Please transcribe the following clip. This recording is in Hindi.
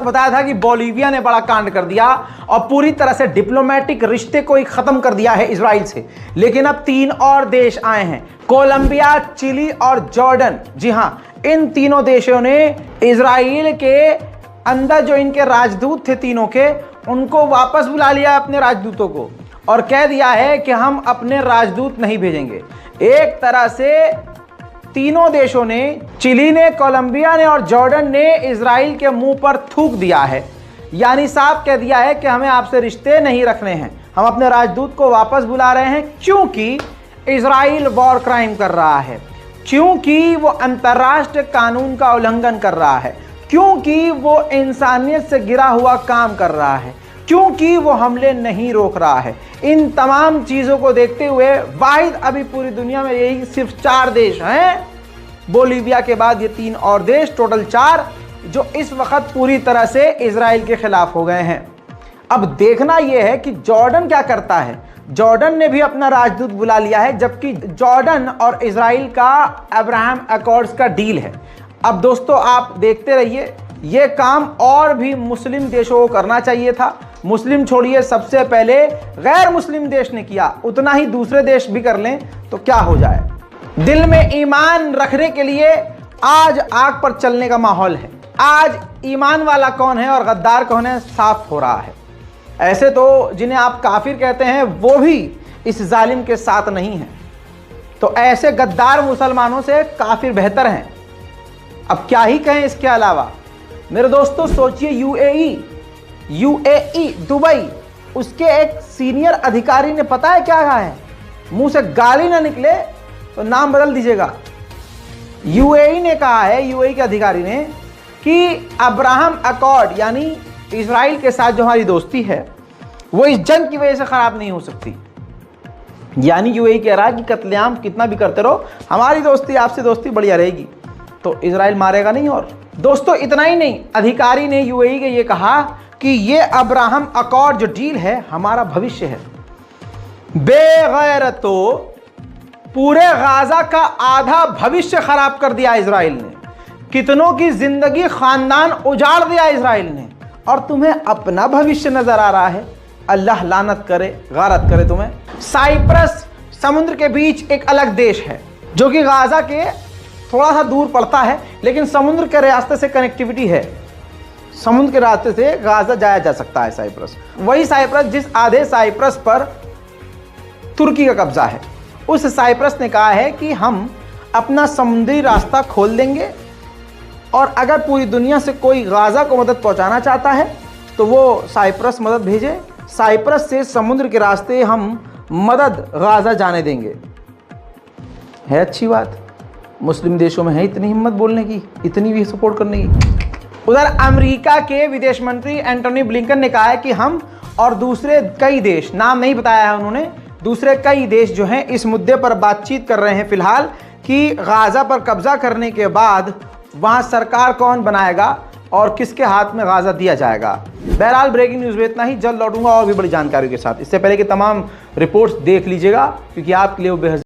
बताया था कि बोलीविया ने बड़ा कांड कर दिया और पूरी तरह से डिप्लोमेटिक रिश्ते को ही खत्म कर दिया है इजराइल से। लेकिन अब 3 और देश आए हैं, कोलंबिया, चिली और जॉर्डन। जी हां, इन तीनों देशों ने इजराइल के अंदर जो इनके राजदूत थे तीनों के, उनको वापस बुला लिया अपने राजदूतों को और कह दिया है कि हम अपने राजदूत नहीं भेजेंगे। एक तरह से तीनों देशों ने, चिली ने, कोलंबिया ने और जॉर्डन ने इजराइल के मुंह पर थूक दिया है, यानी साफ कह दिया है कि हमें आपसे रिश्ते नहीं रखने हैं, हम अपने राजदूत को वापस बुला रहे हैं क्योंकि इजराइल वॉर क्राइम कर रहा है, क्योंकि वो अंतर्राष्ट्रीय कानून का उल्लंघन कर रहा है, क्योंकि वो इंसानियत से गिरा हुआ काम कर रहा है, क्योंकि वो हमले नहीं रोक रहा है। इन तमाम चीज़ों को देखते हुए वाहिद अभी पूरी दुनिया में यही सिर्फ 4 देश हैं, बोलीविया के बाद ये 3 और देश, टोटल 4, जो इस वक्त पूरी तरह से इजराइल के खिलाफ हो गए हैं। अब देखना यह है कि जॉर्डन क्या करता है। जॉर्डन ने भी अपना राजदूत बुला लिया है, जबकि जॉर्डन और इजराइल का अब्राहम अकॉर्ड्स का डील है। अब दोस्तों आप देखते रहिए, ये काम और भी मुस्लिम देशों को करना चाहिए था। मुस्लिम छोड़िए, सबसे पहले गैर मुस्लिम देश ने किया, उतना ही दूसरे देश भी कर लें तो क्या हो जाए। दिल में ईमान रखने के लिए आज आग पर चलने का माहौल है। आज ईमान वाला कौन है और गद्दार कौन है साफ हो रहा है। ऐसे तो जिन्हें आप काफिर कहते हैं वो भी इस जालिम के साथ नहीं है, तो ऐसे गद्दार मुसलमानों से काफिर बेहतर हैं। अब क्या ही कहें इसके अलावा। मेरे दोस्तों सोचिए, यूएई दुबई, उसके एक सीनियर अधिकारी ने पता है क्या कहा है, मुंह से गाली ना निकले तो नाम बदल दीजिएगा। यूएई ने कहा है, यूएई के अधिकारी ने, कि अब्राहम अकॉर्ड यानी इजराइल के साथ जो हमारी दोस्ती है वो इस जंग की वजह से खराब नहीं हो सकती। यानी यूएई कह रहा है कि कत्लेआम कितना भी करते रहो, हमारी दोस्ती आपसे दोस्ती बढ़िया रहेगी, तो इजराइल मारेगा नहीं। और दोस्तों इतना ही नहीं, अधिकारी ने यूएई के ये कहा कि ये अब्राहम अकॉर्ड जो डील है हमारा भविष्य है। बेगैरतो, पूरे गाजा का आधा भविष्य खराब कर दिया इजराइल ने, कितनों की जिंदगी, खानदान उजाड़ दिया इजराइल ने, और तुम्हें अपना भविष्य नजर आ रहा है। अल्लाह लानत करे, गारत करे तुम्हें। साइप्रस समुद्र के बीच एक अलग देश है जो कि गाजा के थोड़ा सा दूर पड़ता है, लेकिन समुद्र के रास्ते से कनेक्टिविटी है, समुद्र के रास्ते से गाजा जाया जा सकता है। साइप्रस, वही साइप्रस जिस आधे साइप्रस पर तुर्की का कब्जा है, उस साइप्रस ने कहा है कि हम अपना समुद्री रास्ता खोल देंगे और अगर पूरी दुनिया से कोई गाजा को मदद पहुंचाना चाहता है तो वो साइप्रस मदद भेजे। साइप्रस से समुद्र के रास्ते हम मदद गाजा जाने देंगे। है अच्छी बात, मुस्लिम देशों में है इतनी हिम्मत बोलने की, इतनी भी सपोर्ट करने की। उधर अमेरिका के विदेश मंत्री एंटोनी ब्लिंकन ने कहा है कि हम और दूसरे कई देश, नाम नहीं बताया है उन्होंने, दूसरे कई देश जो हैं इस मुद्दे पर बातचीत कर रहे हैं फिलहाल कि गाजा पर कब्जा करने के बाद वहां सरकार कौन बनाएगा और किसके हाथ में गाजा दिया जाएगा। बहरहाल ब्रेकिंग न्यूज़ में इतना ही, जल्द लौटूंगा और भी बड़ी जानकारी के साथ। इससे पहले कि तमाम रिपोर्ट्स देख लीजिएगा क्योंकि आपके लिए वो बेहद